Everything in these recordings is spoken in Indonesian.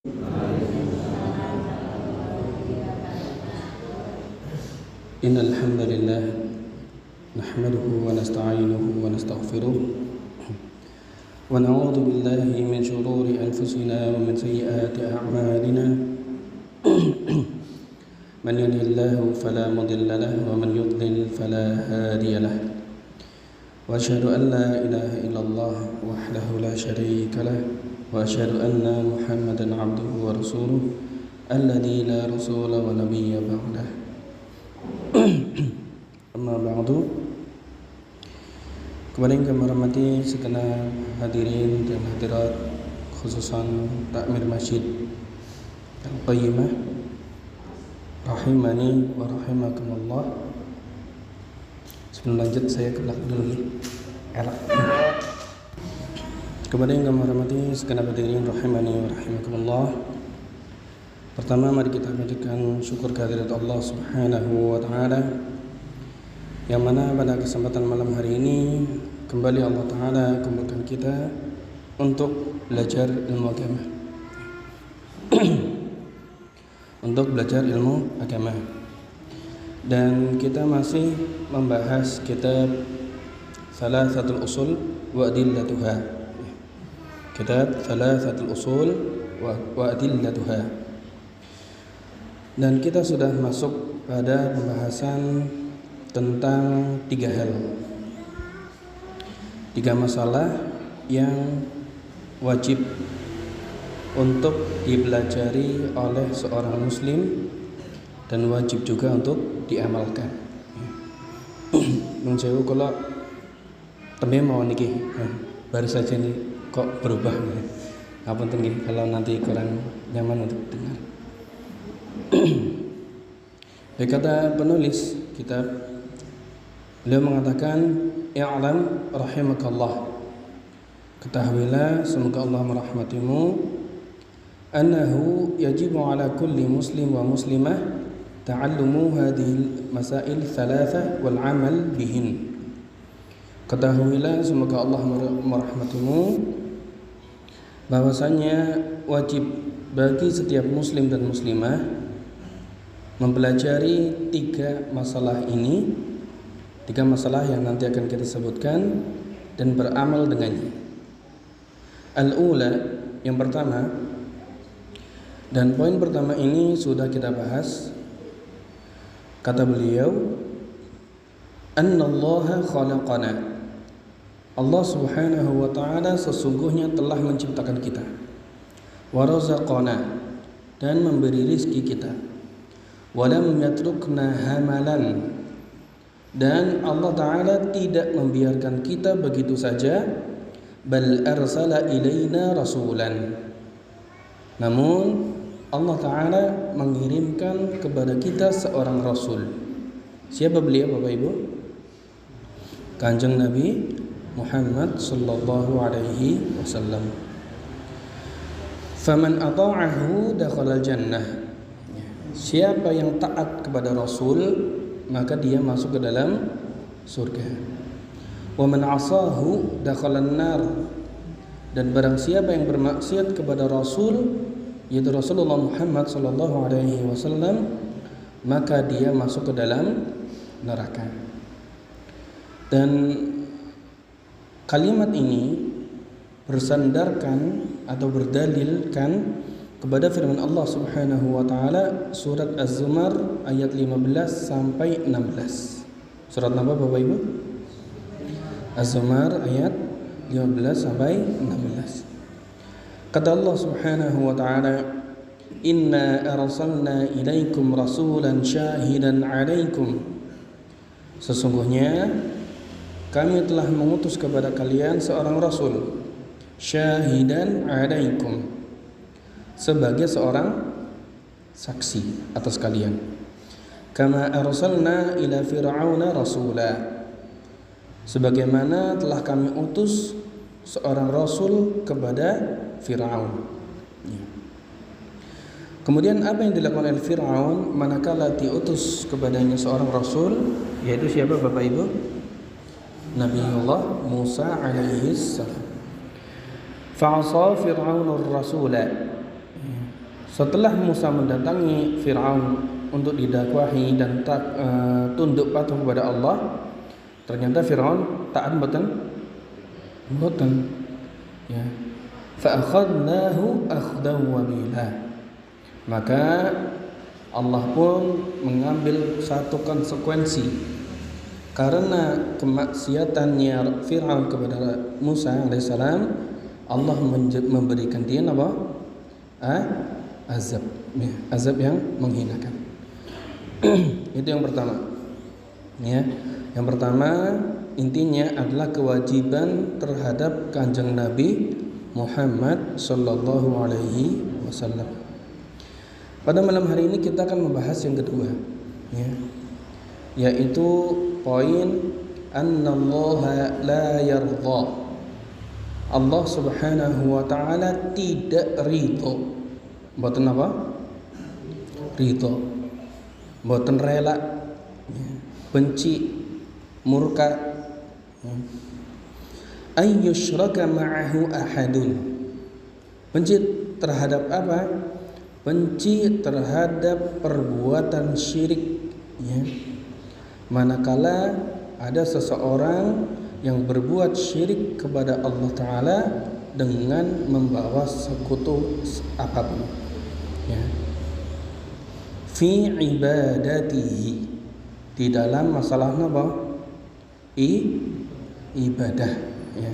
إن الحمد لله نحمده ونستعينه ونستغفره ونعوذ بالله من شرور أنفسنا ومن سيئات أعمالنا من يهده الله فلا مضل له ومن يضلل فلا هادي له وأشهد أن لا إله إلا الله وحده لا شريك له وأشهد أن محمدا عبده ورسوله الذي لا رسول ونبي بعده Amma ba'du. Kepada yang kami hormati segenap hadirin dan hadirat, khususan takmir Masjid Al-Qayyimah rahimani wa rahimakumullah. Sebelum lanjut saya ke belakang dulu nih. Kepada yang kami hormati segenap hadirin rahimani wa rahimakumullah. Pertama, mari kita panjatkan syukur kehadirat Allah Subhanahu wa taala, yang mana pada kesempatan malam hari ini kembali Allah taala kumpulkan kita untuk belajar ilmu agama. Untuk belajar ilmu agama. Dan kita masih membahas kitab Thalathatul Usul wa Adillatuha. Kitab Thalathatul Usul wa Adillatuha. Dan kita sudah masuk pada pembahasan tentang 3 hal, 3 masalah yang wajib untuk dipelajari oleh seorang muslim dan wajib juga untuk diamalkan. Menjauh kalau tembe mau niki baru saja nih kok berubah. Apa tinggi kalau nanti kurang nyaman untuk dengar. Kata penulis kitab, beliau mengatakan, i'lam rahimakallah, ketahuilah semoga Allah merahmatimu, annahu yajibu ala kulli muslim wa muslimah ta'allumu hadhil masail thalatha wal amal bihin. Ketahuilah semoga Allah merahmatimu bahwasanya wajib bagi setiap muslim dan muslimah mempelajari 3 masalah ini, 3 masalah yang nanti akan kita sebutkan, dan beramal dengannya. Al-ula, yang pertama, dan poin pertama ini sudah kita bahas. Kata beliau, annallaha khalaqana, Allah subhanahu wa ta'ala sesungguhnya telah menciptakan kita, wa razaqana, dan memberi rizki kita, walam yatrukna hamalan, dan Allah Ta'ala tidak membiarkan kita begitu saja, bal arsala ilaina rasulan, namun Allah Ta'ala mengirimkan kepada kita seorang rasul. Siapa beliau Bapak Ibu? Kanjeng Nabi Muhammad sallallahu alaihi wasallam. Faman ata'ahu dakhala jannah, siapa yang taat kepada Rasul maka dia masuk ke dalam surga. Wa man 'asahu dakhalan nar, dan barang siapa yang bermaksiat kepada Rasul, yaitu Rasulullah Muhammad sallallahu alaihi wasallam, maka dia masuk ke dalam neraka. Dan kalimat ini bersandarkan atau berdalilkan kepada firman Allah Subhanahu wa taala surat Az-Zumar ayat 15 sampai 16. Surat apa Bapak Ibu? Az-Zumar ayat 15 sampai 16. Kata Allah Subhanahu wa taala, "Inna arsalna ilaikum rasulan syahidan 'alaikum." Sesungguhnya kami telah mengutus kepada kalian seorang rasul, syahidan 'alaikum, sebagai seorang saksi atas kalian. Kama arsalna ila fir'auna rasula, sebagaimana telah kami utus seorang rasul kepada Fir'aun. Kemudian apa yang dilakukan oleh Fir'aun manakala diutus kepadanya seorang rasul, yaitu siapa Bapak Ibu? Nabiullah Musa alaihi salam. Fa'asa Fir'aunur rasula, Setelah Musa mendatangi Fir'aun untuk didakwahi dan tunduk patuh kepada Allah, ternyata Fir'aun taat mboten. Ya. Fa akhadnahu akhdan wabila. Maka Allah pun mengambil satu konsekuensi karena kemaksiatannya Fir'aun kepada Musa alaihissalam. Allah memberikan dia apa? Azab, ya, azab yang menghinakan. Itu yang pertama. Ya, yang pertama intinya adalah kewajiban terhadap kanjeng Nabi Muhammad sallallahu alaihi wasallam. Pada malam hari ini kita akan membahas yang kedua, ya, yaitu poin annallaha la yardha. Allah Subhanahu wa taala tidak ridho. Mboten apa? Ridho. Mboten rela, ya, benci, murka. Ayyushraka ma'ahu ahadun. Benci terhadap apa? Benci terhadap perbuatan syirik, ya. Manakala ada seseorang yang berbuat syirik kepada Allah Ta'ala dengan membawa sekutu apapun, ya, fi ibadatihi, di dalam masalah apa? Ibadah, ya.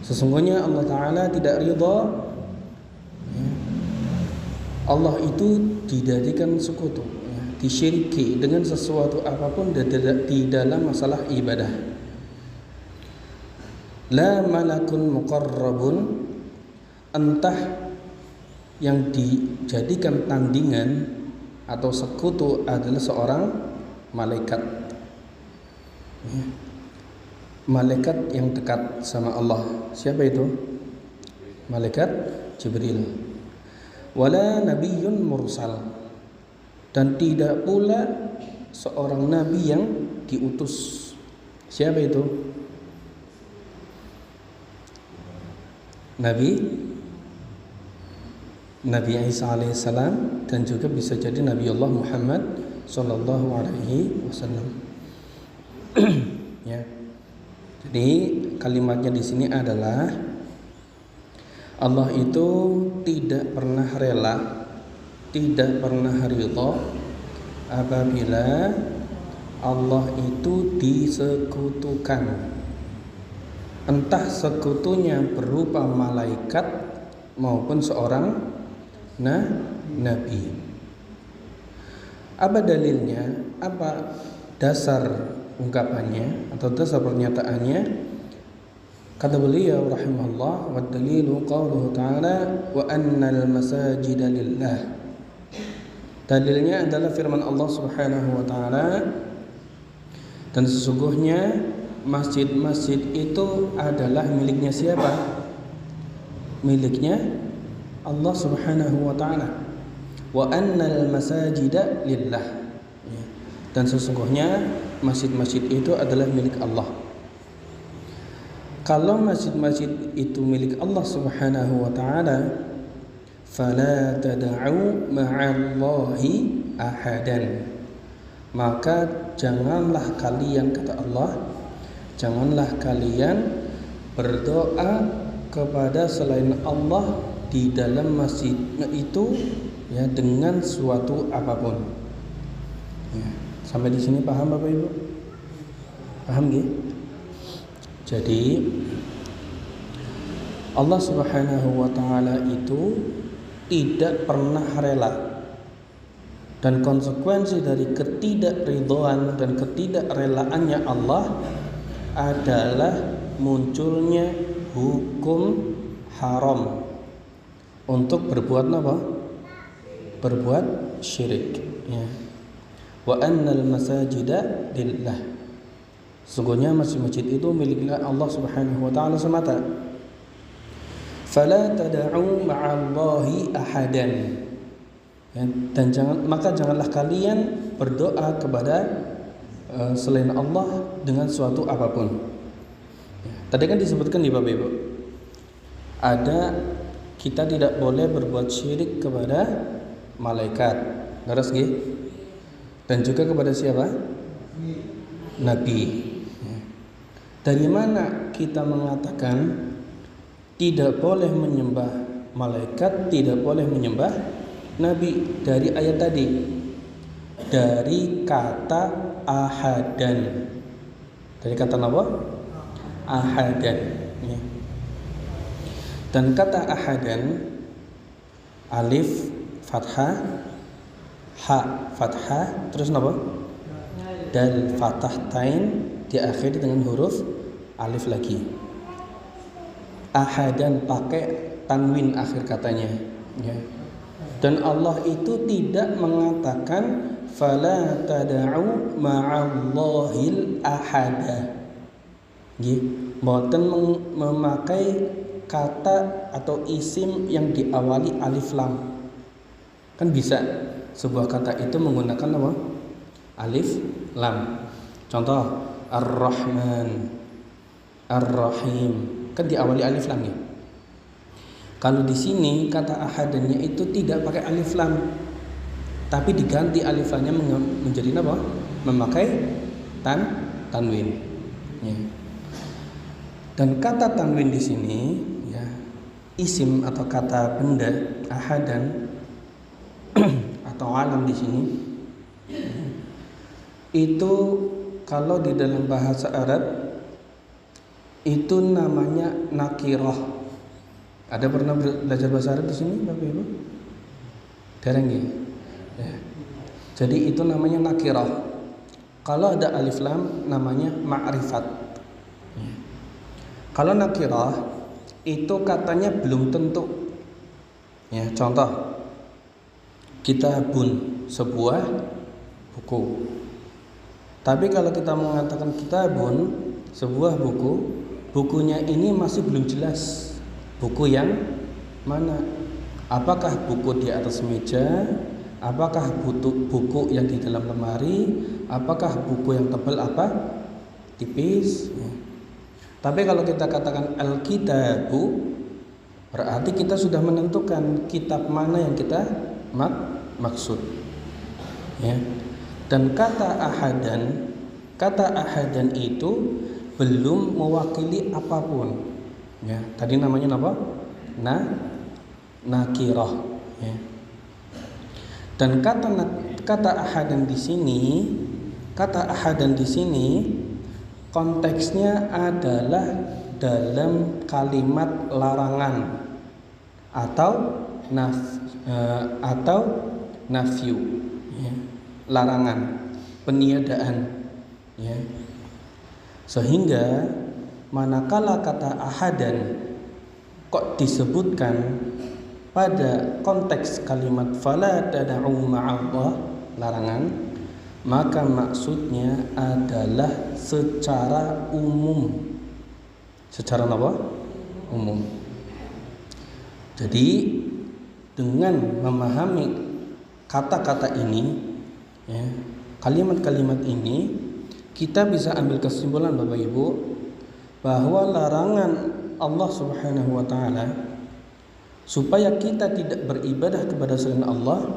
Sesungguhnya Allah Ta'ala tidak ridha, ya, Allah itu dijadikan sekutu, ya, disyiriki dengan sesuatu apapun di dalam masalah ibadah. La malakun muqarrabun, entah yang dijadikan tandingan atau sekutu adalah seorang malaikat, ya, malaikat yang dekat sama Allah. Siapa itu? Malaikat Jibril. Wala nabiyyun mursal, dan tidak pula seorang nabi yang diutus. Siapa itu? Nabi Isa alaihissalam, dan juga bisa jadi Nabi Allah Muhammad sallallahu alaihi wasallam. Ya. Jadi kalimatnya di sini adalah Allah itu tidak pernah rela, tidak pernah ridha apabila Allah itu disekutukan. Entah sekutunya berupa malaikat maupun seorang nabi. Apa dalilnya? Apa dasar ungkapannya atau dasar pernyataannya? Kata beliau rahimahullah, wa dalilu qauluhu ta'ala wa annal masajida lillah. Dalilnya adalah firman Allah Subhanahu wa taala, dan sesungguhnya masjid-masjid itu adalah miliknya siapa? Miliknya Allah Subhanahu wa taala. Wa annal masajida lillah. Dan sesungguhnya masjid-masjid itu adalah milik Allah. Kalau masjid-masjid itu milik Allah Subhanahu wa taala, fala tad'u ma'allahi ahadan. Maka janganlah kalian, kata Allah, janganlah kalian berdoa kepada selain Allah di dalam masjid itu, ya, dengan suatu apapun. Ya, sampai di sini paham Bapak Ibu? Paham nggih? Jadi Allah Subhanahu wa taala itu tidak pernah rela, dan konsekuensi dari ketidakridhoan dan ketidakrelaannya Allah adalah munculnya hukum haram untuk berbuat apa? Berbuat syirik, ya. Wa annal masajida lillah. Sungguhnya masjid-masjid itu miliknya Allah Subhanahu wa taala semata. Fala tad'u ma'allahi ahadan. Ya, dan janganlah kalian berdoa kepada selain Allah dengan suatu apapun. Ya, tadi kan disebutkan di Bapak Ibu, ada kita tidak boleh berbuat syirik kepada malaikat. Terus dan juga kepada siapa? Nabi. Dari mana kita mengatakan tidak boleh menyembah malaikat, tidak boleh menyembah nabi? Dari ayat tadi, dari kata ahadan. Dari kata apa? Ahadan. Dan kata ahadan, alif fathah, ha fathah, terus apa? Dal fathah tain, diakhiri dengan huruf alif lagi. Ahadan pakai tanwin akhir katanya, ya. Dan Allah itu tidak mengatakan fala tad'u ma'allahil ahada. Mboten memakai kata atau isim yang diawali alif lam. Kan bisa sebuah kata itu menggunakan apa? Alif lam. Contoh Ar-Rahman, Ar-Rahim, kan diawali alif lam ya. Kalau di sini kata ahadannya itu tidak pakai alif lam, tapi diganti alif lamnya menjadi apa? Memakai tanwin. Ya. Dan kata tanwin di sini, ya, isim atau kata benda ahadan atau alam di sini, itu kalau di dalam bahasa Arab itu namanya nakirah. Ada pernah belajar bahasa Arab di sini, Bapak Ibu? Dereng ya. Jadi itu namanya nakirah. Kalau ada alif lam namanya ma'rifat. Kalau nakirah itu katanya belum tentu. Ya, contoh kitabun, sebuah buku. Tapi kalau kita mengatakan kitabun, sebuah buku, bukunya ini masih belum jelas. Buku yang mana? Apakah buku di atas meja? Apakah buku yang di dalam lemari? Apakah buku yang tebal apa? Tipis. Ya. Tapi kalau kita katakan al-kitabu, berarti kita sudah menentukan kitab mana yang kita maksud. Ya. Dan kata ahadan itu belum mewakili apapun. Ya, tadi namanya apa? Nakirah. Ya. Dan kata ahadan di sini konteksnya adalah dalam kalimat larangan atau nafyu, ya. Larangan, peniadaan, ya. Sehingga manakala kata ahadan kok disebutkan pada konteks kalimat fala tad'u ma'allah, larangan, maka maksudnya adalah secara umum. Secara apa? Umum. Jadi dengan memahami kata-kata ini, ya, kalimat-kalimat ini, kita bisa ambil kesimpulan Bapak Ibu bahwa larangan Allah Subhanahu wa taala supaya kita tidak beribadah kepada selain Allah,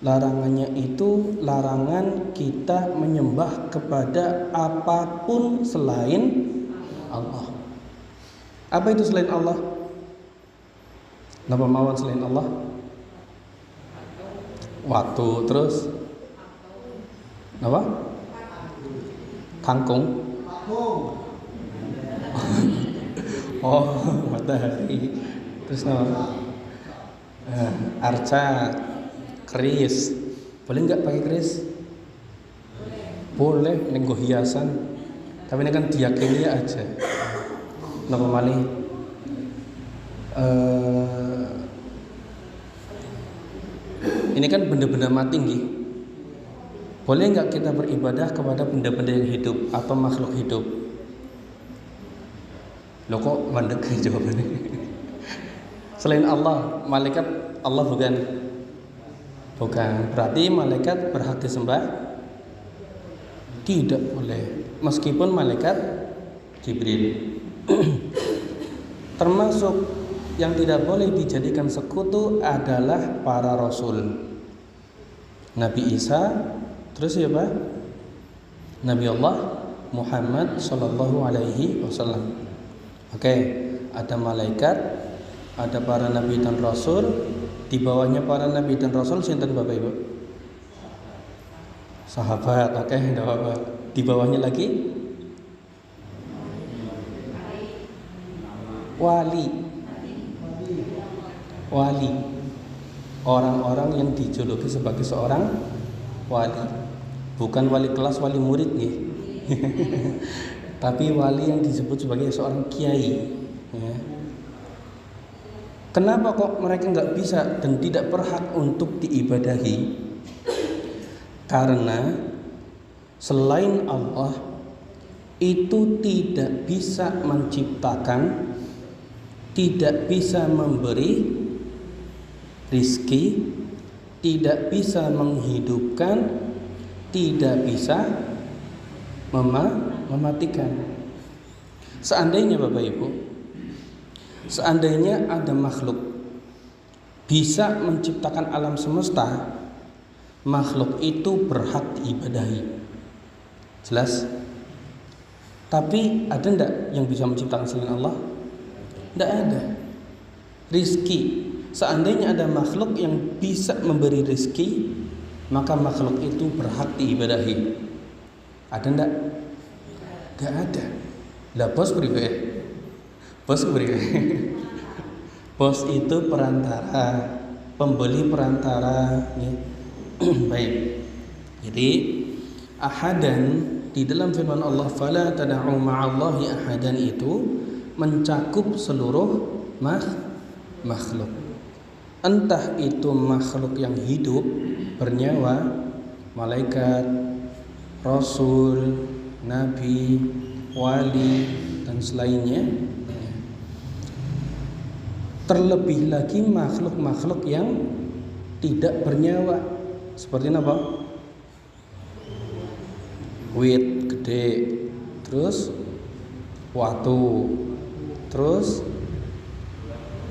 larangannya itu larangan kita menyembah kepada apapun selain Allah. Apa itu selain Allah? Napa mawon selain Allah? Waktu, terus apa? Kangkung. Oh, matahari. Terus nama arca, keris. Boleh nggak pakai keris? Boleh, nenggo hiasan. Tapi ini kan diyakini aja. Napa malih? Ini kan benda-benda mati nggih. Boleh nggak kita beribadah kepada benda-benda yang hidup atau makhluk hidup? Loh kok mandek jawabannya? Selain Allah, malaikat Allah bukan? Bukan. Berarti malaikat berhak disembah? Tidak boleh. Meskipun malaikat Jibril. Termasuk yang tidak boleh dijadikan sekutu adalah para rasul. Nabi Isa, terus siapa? Nabi Allah Muhammad sallallahu alaihi wasallam. Oke, ada malaikat, ada para nabi dan rasul, di bawahnya para nabi dan rasul sinten Bapak Ibu? Sahabat. Oke, enggak apa-apa. Di bawahnya lagi wali. Orang-orang yang dijuluki sebagai seorang wali. Bukan wali kelas, wali murid nih. Tapi wali yang disebut sebagai seorang kiai, ya. Kenapa kok mereka nggak bisa dan tidak berhak untuk diibadahi? Karena selain Allah itu tidak bisa menciptakan, tidak bisa memberi rizki, tidak bisa menghidupkan, tidak bisa mematikan. Seandainya Bapak Ibu, seandainya ada makhluk bisa menciptakan alam semesta, makhluk itu berhak diibadahi. Jelas? Tapi ada enggak yang bisa menciptakan selain Allah? Enggak ada. Rizki, seandainya ada makhluk yang bisa memberi rizki, maka makhluk itu berhak diibadahi. Ada enggak? Enggak ada. Lah bos pribadi. Bos pribadi. Bos itu perantara, pembeli perantara, ya. Baik. Jadi ahadan di dalam firman Allah fala tad'u ma'allahi ahadan itu mencakup seluruh makhluk. Entah itu makhluk yang hidup bernyawa, malaikat, rasul, nabi, wali dan selainnya. Terlebih lagi makhluk-makhluk yang tidak bernyawa. Seperti apa? Wit gede, terus watu, terus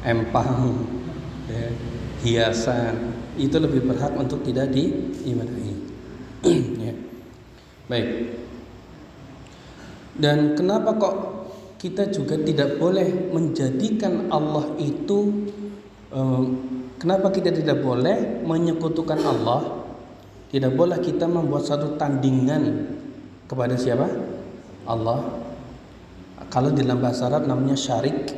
empang, ya, hiasan, itu lebih berhak untuk tidak diibadahi. Ya. Baik. Dan kenapa kok kita juga tidak boleh menjadikan Allah itu kenapa kita tidak boleh menyekutukan Allah? Tidak boleh kita membuat satu tandingan kepada siapa? Allah. Kalau di dalam bahasa Arab namanya syarik,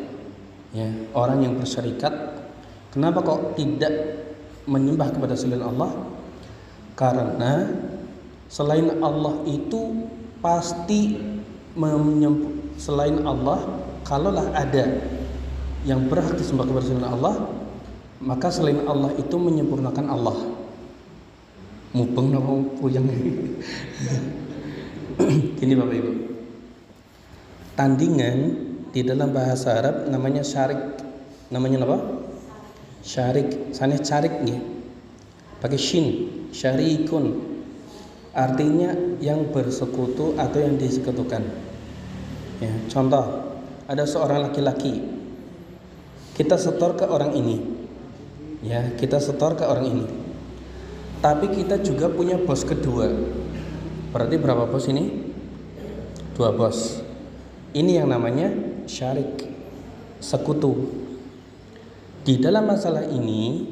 ya, orang yang bersyarikat. Kenapa kok tidak menyembah kepada selain Allah? Karena selain Allah itu pasti selain Allah, kalaulah ada yang berhak disembah kepada selain Allah, maka selain Allah itu menyempurnakan Allah. Mubeng napa puyeng. Gini Bapak Ibu. Tandingan di dalam bahasa Arab namanya syarik. Namanya apa? Syarik. Sana syarik nih. Pakai shin, syarikun. Artinya yang bersekutu atau yang disekutukan. Ya, contoh, ada seorang laki-laki. Kita setor ke orang ini. Ya, kita setor ke orang ini. Tapi kita juga punya bos kedua. Berarti berapa bos ini? 2 bos. Ini yang namanya syarik, sekutu. Di dalam masalah ini,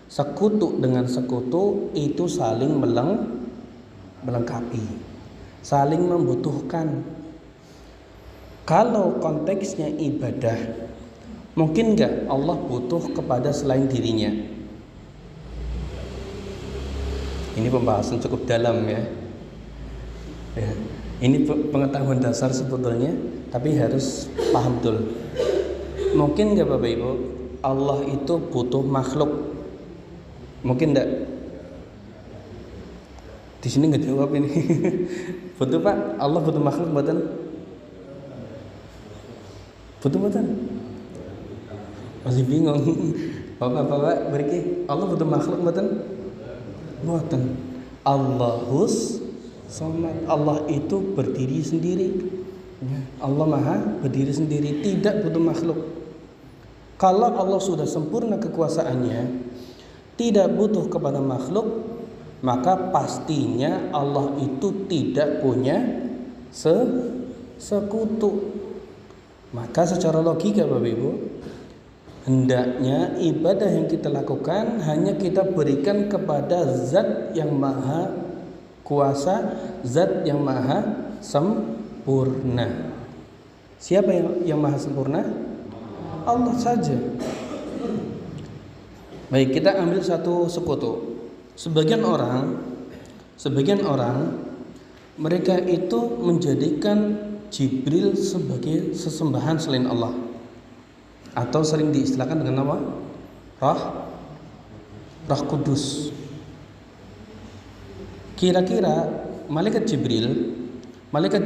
sekutu dengan sekutu itu saling melengkapi, saling membutuhkan. Kalau konteksnya ibadah, mungkin enggak Allah butuh kepada selain dirinya? Ini pembahasan cukup dalam ya. Ini pengetahuan dasar sebetulnya, tapi harus paham betul. Mungkin enggak Bapak Ibu, Allah itu butuh makhluk? Mungkin enggak? Di sini enggak jawab ini. Butuh Pak? Allah butuh makhluk mboten? Butuh mboten? Masih bingung. Bapak-bapak beriki, Allah butuh makhluk mboten? Mboten. Allahus Samad. Allah itu berdiri sendiri. Allah Maha berdiri sendiri, tidak butuh makhluk. Kalau Allah sudah sempurna kekuasaannya, tidak butuh kepada makhluk, maka pastinya Allah itu tidak punya sekutu. Maka secara logika Bapak Ibu, hendaknya ibadah yang kita lakukan hanya kita berikan kepada Zat yang Maha Kuasa, Zat yang Maha Sempurna. Siapa yang Maha Sempurna? Allah saja. Baik, kita ambil satu sekutu. Sebagian orang mereka itu menjadikan Jibril sebagai sesembahan selain Allah, atau sering diistilahkan dengan nama Roh Kudus. Kira-kira malaikat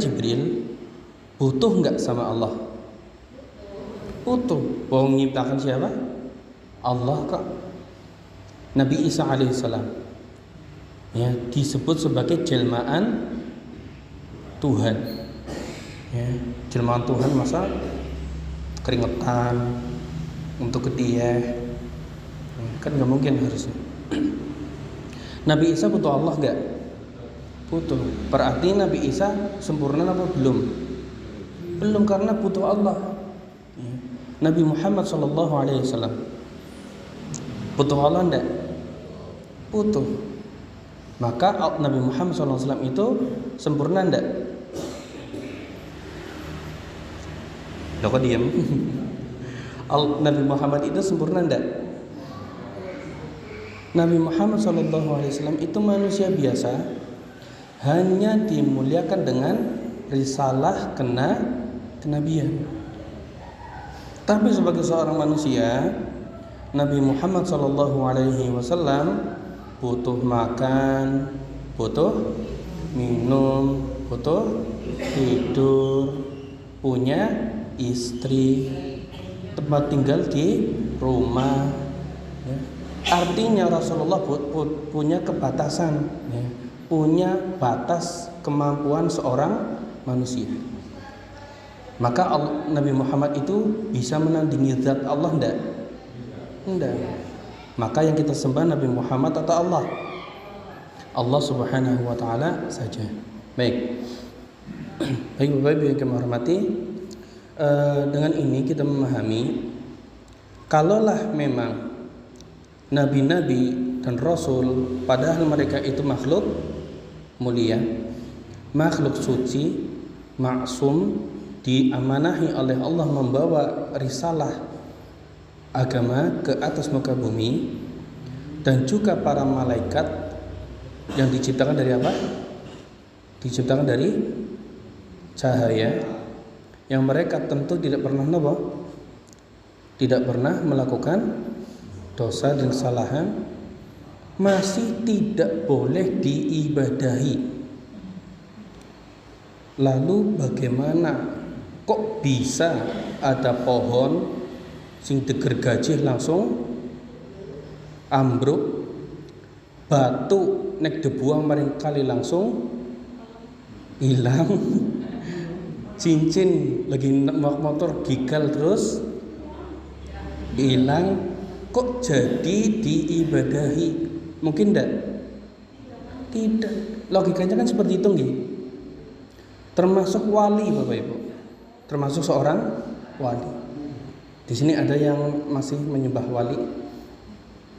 Jibril butuh nggak sama Allah? Butuh. Mau menciptakan siapa? Allah kok. Nabi Isa alaihissalam ya disebut sebagai jelmaan Tuhan. Ya, jelmaan Tuhan masa keringetan untuk ke dia, kan nggak mungkin harusnya. Nabi Isa butuh Allah nggak? Butuh. Berarti Nabi Isa sempurna apa belum? Belum, karena butuh Allah. Ya. Nabi Muhammad SAW butuh Allah enggak? Butuh. Maka Nabi Muhammad SAW itu sempurna enggak? Loh kok diam? Nabi Muhammad itu sempurna enggak? Nabi Muhammad SAW itu manusia biasa, hanya dimuliakan dengan risalah kenabian. Tapi sebagai seorang manusia, Nabi Muhammad SAW butuh makan, butuh minum, butuh tidur, punya istri, tempat tinggal di rumah. Ya. Artinya Rasulullah punya kebatasan, ya. Punya batas kemampuan seorang manusia. Maka Nabi Muhammad itu bisa menandingi zat Allah enggak? Enggak. Maka yang kita sembah Nabi Muhammad atau Allah? Allah Subhanahu wa taala saja. Baik. Baik Bapak Ibu yang kami hormati, dengan ini kita memahami kalaulah memang nabi-nabi dan rasul padahal mereka itu makhluk mulia, makhluk suci, maksum, diamanahi oleh Allah membawa risalah agama ke atas muka bumi, dan juga para malaikat yang diciptakan dari apa? Diciptakan dari cahaya, yang mereka tentu tidak pernah tidak pernah melakukan dosa dan kesalahan, masih tidak boleh diibadahi. Lalu bagaimana kok bisa ada pohon sing deger gajih langsung ambruk, batu nek debuang maring kali langsung hilang, cincin lagi motor gigal terus hilang, kok jadi diibadahi? Mungkin tidak? Tidak. Logikanya kan seperti itu nggih. Termasuk wali Bapak Ibu, termasuk seorang wali. Di sini ada yang masih menyembah wali,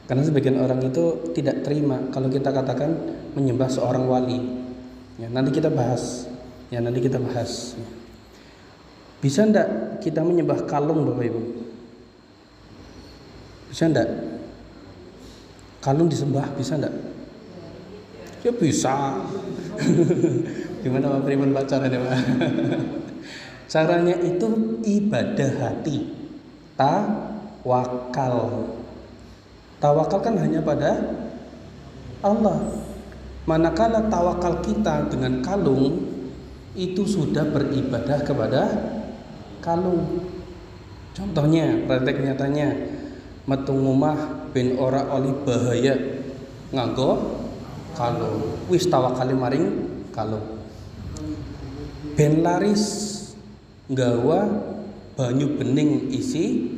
karena sebagian orang itu tidak terima kalau kita katakan menyembah seorang wali. Ya, nanti kita bahas. Bisa ndak kita menyembah kalung Bapak Ibu? Bisa ndak? Kalung disembah bisa ndak? Ya bisa. Gimana Pak Priman Pak caranya Pak? Caranya itu ibadah hati, tawakal. Tawakal kan hanya pada Allah. Manakala tawakal kita dengan kalung, itu sudah beribadah kepada kalung. Contohnya, praktek nyatanya, metu ngomah ben ora oli bahaya nganggo kalung. Wis tawakale maring kalung. Ben laris nggawa banyu bening isi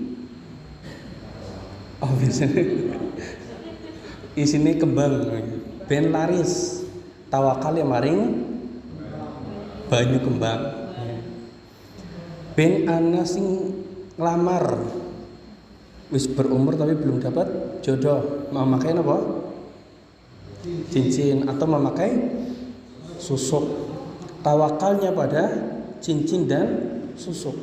Oh biasanya isine kembang ben laris tawakal ya maring banyu kembang ben ana sing nglamar wis berumur tapi belum dapat jodoh memakai apa? Cincin atau memakai susuk. Tawakalnya pada cincin dan susuk.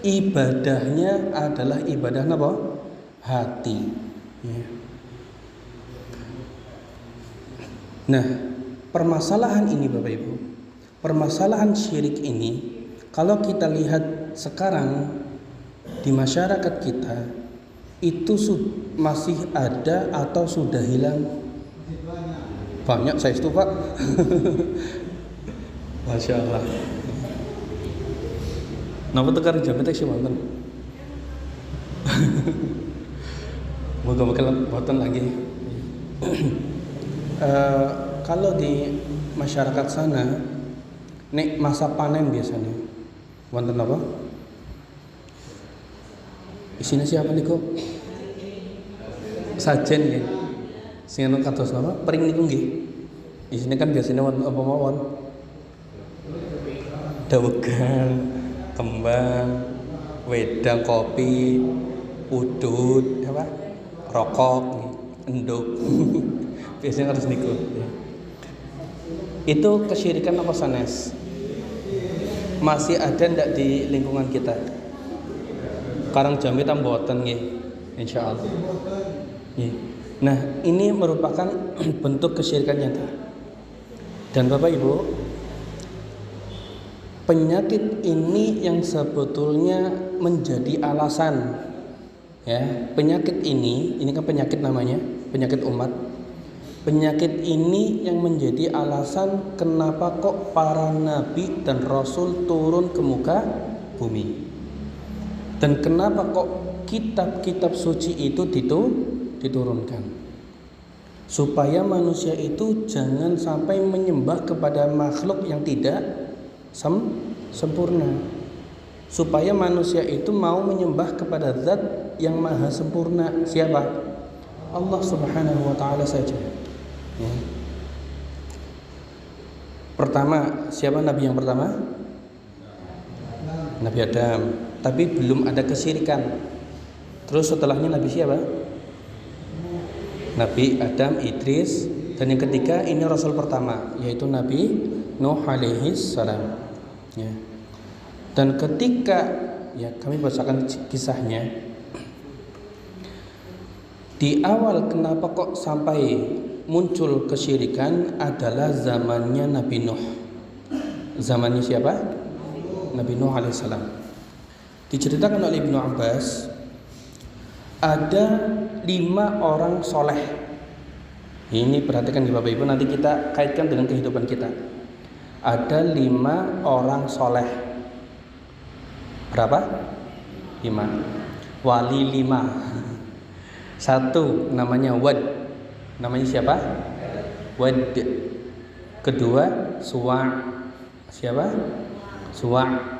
Ibadahnya adalah ibadah apa? Hati. Ya. Nah, permasalahan ini Bapak Ibu, permasalahan syirik ini, kalau kita lihat sekarang di masyarakat kita itu masih ada atau sudah hilang? Banyak saya itu Pak. Masya Allah. Napa tekar jamet sih wonten? Moga-moga boten lagi. Kalau di masyarakat sana nek masa panen biasanya wonten apa? Isinya siapa niku? Sajen nggih. Sing anu kados napa? Pring niku nggih. Isine kan biasanya wonten apa mawon? Dawegan, kembang, wedang kopi, udut, apa? Rokok, enduk. Biasanya harus niku. Itu kesyirikan apa sanes? Masih ada ndak di lingkungan kita? Karang jambe ta mboten nggih, insyaallah. Nggih. Nah, ini merupakan bentuk kesyirikan nyata. Dan Bapak Ibu, penyakit ini yang sebetulnya menjadi alasan ya, penyakit ini kan penyakit namanya, penyakit umat. Penyakit ini yang menjadi alasan kenapa kok para nabi dan rasul turun ke muka bumi. Dan kenapa kok kitab-kitab suci itu diturunkan? Supaya manusia itu jangan sampai menyembah kepada makhluk yang tidak sempurna. Supaya manusia itu mau menyembah kepada zat yang maha sempurna. Siapa? Allah Subhanahu wa ta'ala saja. Ya. Pertama, siapa nabi yang pertama? Nabi Adam. Tapi belum ada kesyirikan. Terus setelahnya nabi siapa? Nabi Adam, Idris, dan yang ketiga ini rasul pertama, yaitu Nabi Nuh alaihi salam. Ya. Dan ketika ya kami bacakan kisahnya, di awal kenapa kok sampai muncul kesyirikan adalah zamannya Nabi Nuh. Zamannya siapa? Nabi Nuh alaihissalam. Diceritakan oleh Ibnu Abbas, ada 5 orang soleh. Ini perhatikan di Bapak Ibu, nanti kita kaitkan dengan kehidupan kita. Ada 5 orang soleh. Berapa? 5. Wali 5. Satu namanya Wad. Namanya siapa? Wad. Kedua Suwa'. Siapa? Suwa'.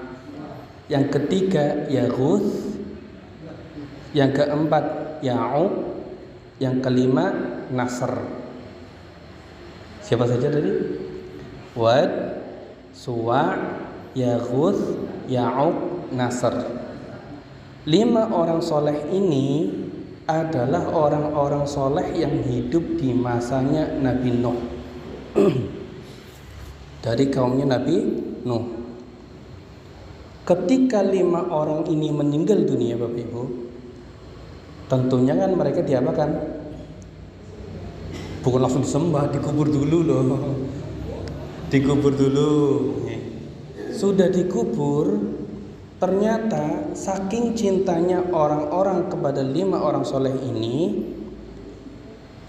Yang ketiga Yaghuth. Yang keempat Ya'uq. Yang kelima Nasr. Siapa saja tadi? Wad, Suwa', Yaghuth, Ya'uq, Nasr. 5 orang soleh ini adalah orang-orang soleh yang hidup di masanya Nabi Nuh. Dari kaumnya Nabi Nuh. Ketika 5 orang ini meninggal dunia Bapak Ibu, tentunya kan mereka diapakan? Bukan langsung disembah, dikubur dulu loh. Dikubur dulu. Sudah dikubur, ternyata saking cintanya orang-orang kepada 5 orang soleh ini,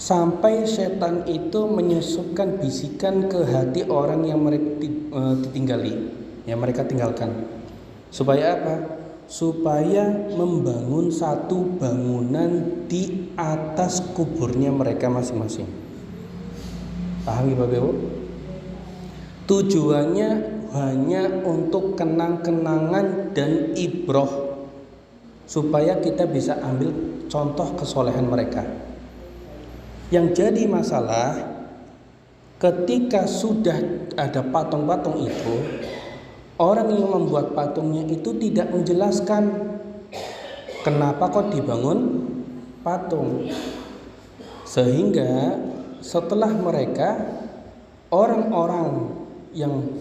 sampai setan itu menyusupkan bisikan ke hati orang yang mereka ditinggali, yang mereka tinggalkan. Supaya apa? Supaya membangun satu bangunan di atas kuburnya mereka masing-masing. Paham ya Bapak Ibu? Tujuannya hanya untuk kenang-kenangan dan ibroh, supaya kita bisa ambil contoh kesolehan mereka. Yang jadi masalah ketika sudah ada patung-patung itu, orang yang membuat patungnya itu tidak menjelaskan kenapa kok dibangun patung. Sehingga setelah mereka, orang-orang yang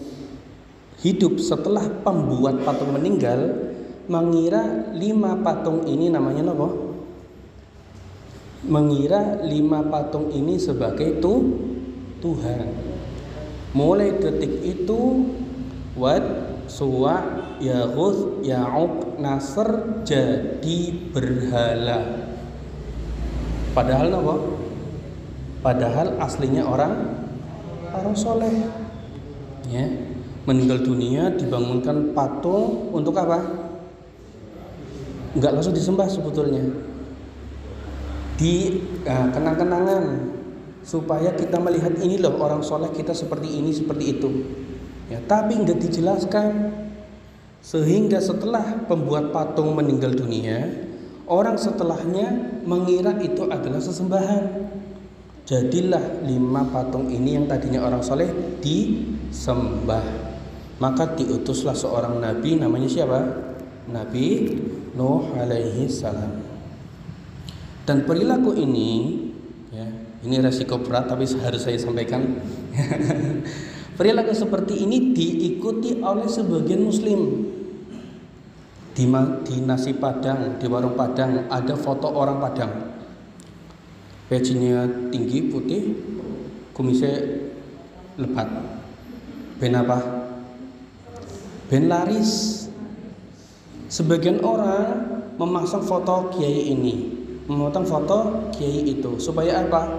hidup setelah pembuat patung meninggal mengira 5 patung ini namanya apa? Mengira 5 patung ini sebagai Tuhan. Mulai detik itu Wad, Suwa, Yaghuth, Ya'uq, Nasr jadi berhala. Padahal apa? Padahal aslinya orang soleh. Ya, meninggal dunia dibangunkan patung untuk apa? Enggak langsung disembah sebetulnya. Kenang-kenangan supaya kita melihat ini loh orang soleh kita seperti ini seperti itu. Ya, tapi enggak dijelaskan. Sehingga setelah pembuat patung meninggal dunia, orang setelahnya mengira itu adalah sesembahan. Jadilah 5 patung ini yang tadinya orang soleh disembah. Maka diutuslah seorang nabi, namanya siapa? Nabi Nuh alaihi salam. Dan perilaku ini, ya, ini resiko berat tapi harus saya sampaikan. Perilaku seperti ini diikuti oleh sebagian muslim. Di nasi Padang, di warung Padang ada foto orang Padang. Pecinya tinggi putih, kumisnya lebat. Ben apa? Ben laris. Sebagian orang memasang foto kiai ini, memotong foto kiai itu supaya apa?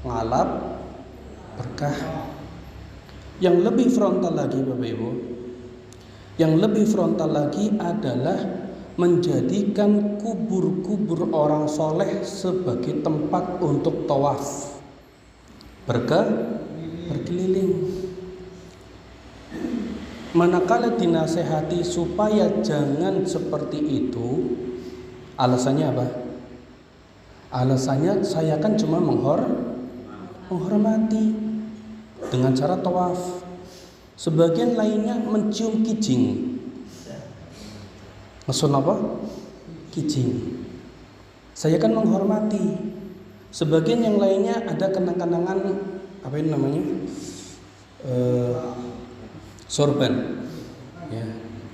Ngalap berkah. Yang lebih frontal lagi Bapak Ibu, yang lebih frontal lagi adalah menjadikan kubur-kubur orang soleh sebagai tempat untuk tawaf, berkeliling. Manakala dinasehati supaya jangan seperti itu, alasannya apa? Alasannya saya kan cuma menghormati dengan cara tawaf. Sebagian lainnya mencium kijing. Maksud apa? Kijing. Saya kan menghormati. Sebagian yang lainnya ada kenang-kenangan apa ini namanya? Sorban. Ya,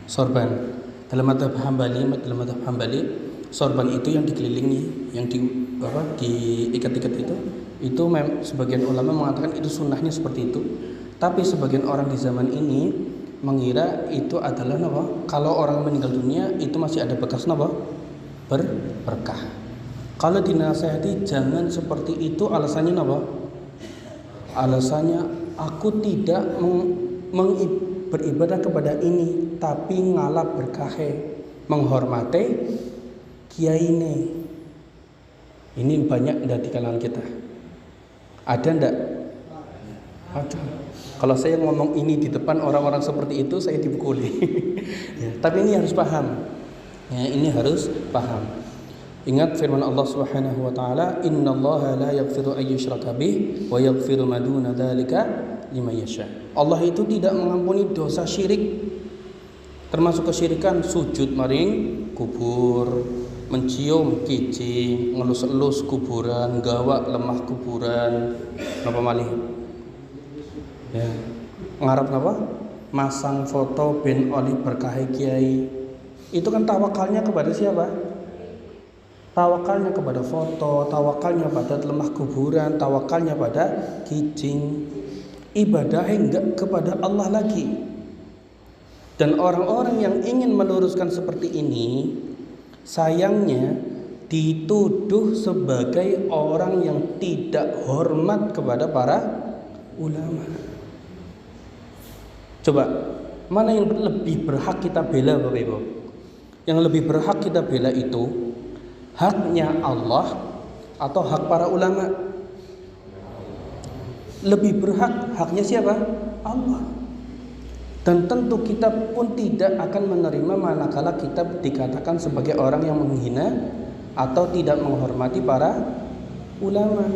sorban. Dalam mazhab Hambali, sorban itu yang dikelilingi, yang diikat-ikat itu sebagian ulama mengatakan itu sunnahnya seperti itu. Tapi sebagian orang di zaman ini mengira itu adalah apa? Kalau orang meninggal dunia itu masih ada bekas apa? Berkah. Kalau dinasihati jangan seperti itu, alasannya apa? Alasannya aku tidak beribadah kepada ini, tapi ngalap berkahe, menghormati kiai ini. Ini banyak di kalangan kita. Ada ndak? Ada. Kalau saya ngomong ini di depan orang-orang seperti itu, saya dipukuli. Ya, tapi ini harus paham. Ya, ini harus paham. Ingat firman Allah Subhanahu wa taala, "Innallaha la yaghfiru an yushraka bih wa yaghfiru ma duna dzalika liman yasha." Allah itu tidak mengampuni dosa syirik. Termasuk kesyirikan sujud maring kubur, mencium kijing, ngelus-elus kuburan, gawak lemah kuburan, napa malih? Ya, ngarep napa? Masang foto ben oli berkahi kiai. Itu kan tawakalnya kepada siapa? Tawakalnya kepada foto, tawakalnya pada lemah kuburan, tawakalnya pada kijing. Ibadahnya enggak kepada Allah lagi. Dan orang-orang yang ingin meluruskan seperti ini, sayangnya dituduh sebagai orang yang tidak hormat kepada para ulama. Coba, mana yang lebih berhak kita bela Bapak Ibu? Yang lebih berhak kita bela itu haknya Allah atau hak para ulama? Lebih berhak haknya siapa? Allah. Dan tentu kita pun tidak akan menerima manakala kita dikatakan sebagai orang yang menghina atau tidak menghormati para ulama.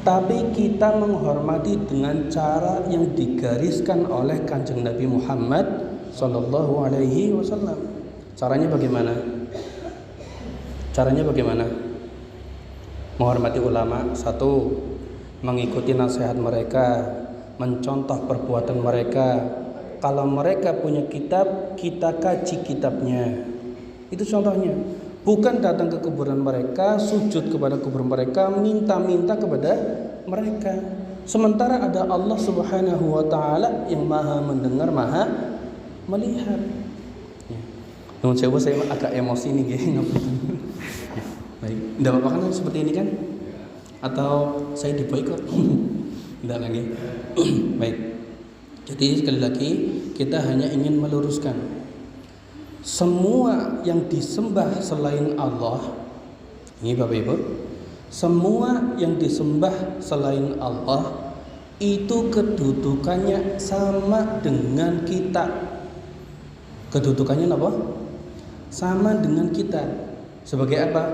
Tapi kita menghormati dengan cara yang digariskan oleh Kanjeng Nabi Muhammad sallallahu alaihi wasallam. Caranya bagaimana? Caranya bagaimana? Menghormati ulama, satu, mengikuti nasihat mereka, mencontoh perbuatan mereka. Kalau mereka punya kitab, kita kaji kitabnya. Itu contohnya. Bukan datang ke kuburan mereka, sujud kepada kubur mereka, minta-minta kepada mereka. Sementara ada Allah Subhanahu wa taala yang Maha mendengar, Maha melihat. Namun saya agak emosi nih gini. Baik, tidak apa-apa kan seperti ini kan? Atau saya diboikot? Tidak lagi. Baik. Jadi sekali lagi kita hanya ingin meluruskan semua yang disembah selain Allah. Ini Bapak Ibu, semua yang disembah selain Allah itu kedudukannya sama dengan kita. Kedudukannya apa? Sama dengan kita. Sebagai apa?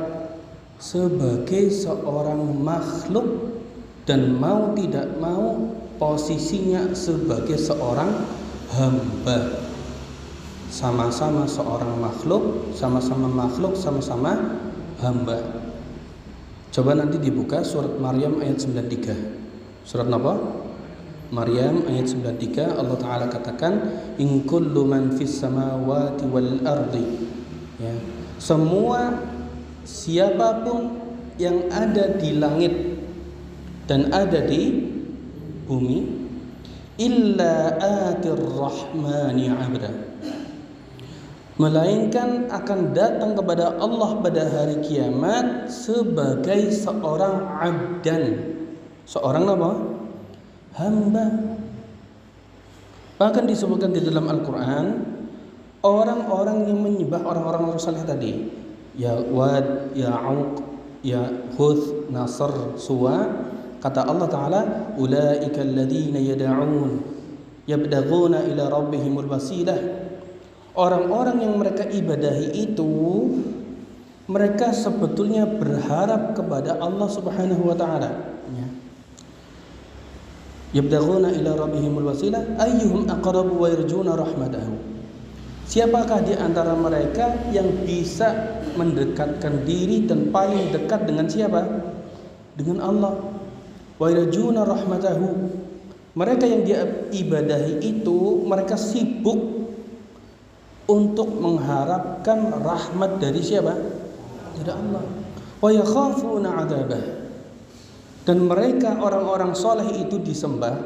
Sebagai seorang makhluk, dan mau tidak mau posisinya sebagai seorang hamba. Sama-sama seorang makhluk, sama-sama hamba. Coba nanti dibuka surat Maryam ayat 93. Surat apa? Maryam ayat 93. Allah Ta'ala katakan, in kullu man fis samawati wal ardi. Ya. Semua siapapun yang ada di langit dan ada di bumi, illa atir rahmani abda, melainkan akan datang kepada Allah pada hari kiamat sebagai seorang abdan. Seorang apa? Hamba. Bahkan disebutkan di dalam Al-Quran, orang-orang yang menyembah orang-orang saleh tadi, ya Wad, ya Auq, ya Huth, Nasr, Suwa, kata Allah Ta'ala, ulaika alladhina yada'un yabdaghuna ila rabbihimul wasilah. Orang-orang yang mereka ibadahi itu, mereka sebetulnya berharap kepada Allah Subhanahu wa taala. Yabdaghuna ila rabbihimul wasilah ayyuhum aqrabu wa yarjuna rahmatahu. Siapakah di antara mereka yang bisa mendekatkan diri dan paling dekat dengan siapa? Dengan Allah. Wa yarjuna rahmatahu. Mereka yang dia ibadahi itu, mereka sibuk untuk mengharapkan rahmat dari siapa? Dari Allah. Wa yakhafuna 'adzabah. Dan mereka orang-orang soleh itu disembah,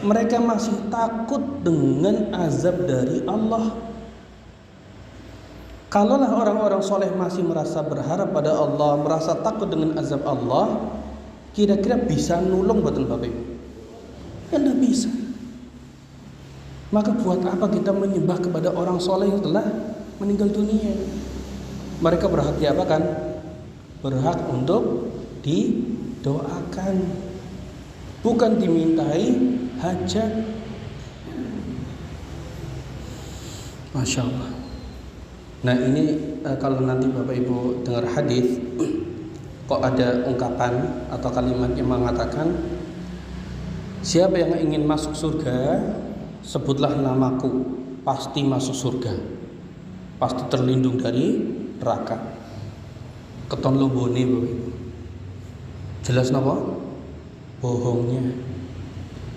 mereka masih takut dengan azab dari Allah. Kalaulah orang-orang soleh masih merasa berharap pada Allah, merasa takut dengan azab Allah, kira-kira bisa nulung betul Bapak Ibu? Ya tidak bisa. Maka buat apa kita menyembah kepada orang soleh yang telah meninggal dunia? Mereka berhak diapakan? Berhak untuk didoakan, bukan dimintai hajat. Masya Allah. Nah ini kalau nanti Bapak Ibu dengar hadis, kok ada ungkapan atau kalimat yang mengatakan, siapa yang ingin masuk surga, sebutlah namaku, pasti masuk surga, pasti terlindung dari neraka. Keton lobone Bapak Ibu. Jelas napa? Bohongnya.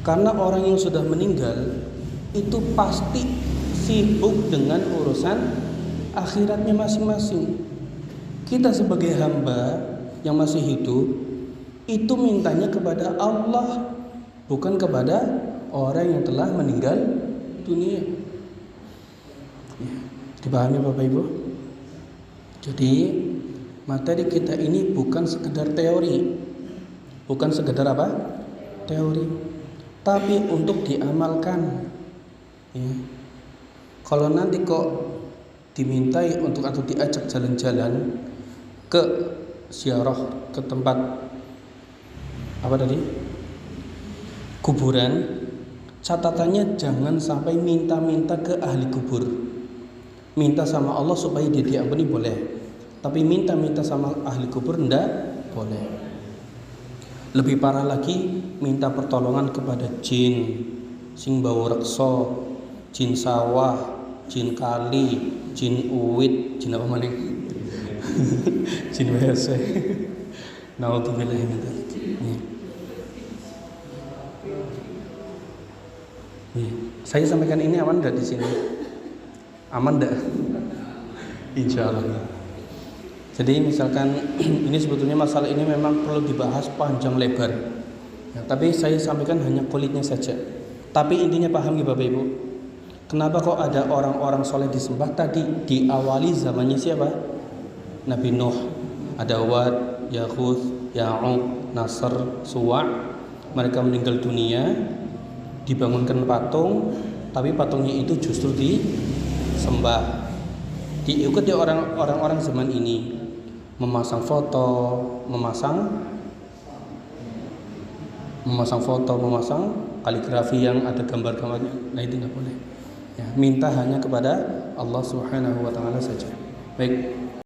Karena orang yang sudah meninggal itu pasti sibuk dengan urusan akhiratnya masing-masing. Kita sebagai hamba yang masih hidup itu mintanya kepada Allah, bukan kepada orang yang telah meninggal dunia. Ya, dipahami Bapak Ibu? Jadi materi kita ini bukan sekedar teori, bukan sekedar apa? Teori, tapi untuk diamalkan. Ya. Kalau nanti kok dimintai untuk atau diajak jalan-jalan ke ziarah, ke tempat apa tadi? Kuburan, catatannya jangan sampai minta-minta ke ahli kubur. Minta sama Allah supaya dia diampuni boleh, Tapi minta-minta sama ahli kubur ndak boleh. Lebih parah lagi, minta pertolongan kepada jin sing bawa reksa, jin sawah, jin kali, jin uwit, jin apa maning? Jin WC. Naudzubillah min dzalik. Saya sampaikan ini aman enggak di sini? Aman enggak? Insyaallah. Jadi misalkan ini sebetulnya masalah ini memang perlu dibahas panjang lebar. Ya, tapi saya sampaikan hanya kulitnya saja. Tapi intinya paham ya Bapak Ibu. Kenapa kok ada orang-orang soleh disembah tadi diawali zamannya siapa? Nabi Nuh. Ada Wad, Yaghus, Ya'uq, Nasr, Suwa'. Mereka meninggal dunia, dibangunkan patung, tapi patungnya itu justru disembah. Diikuti orang-orang zaman ini, memasang foto, memasang kaligrafi yang ada gambar-gambarnya. Nah itu nggak boleh. Ya, minta hanya kepada Allah Subhanahu wa taala saja. Baik.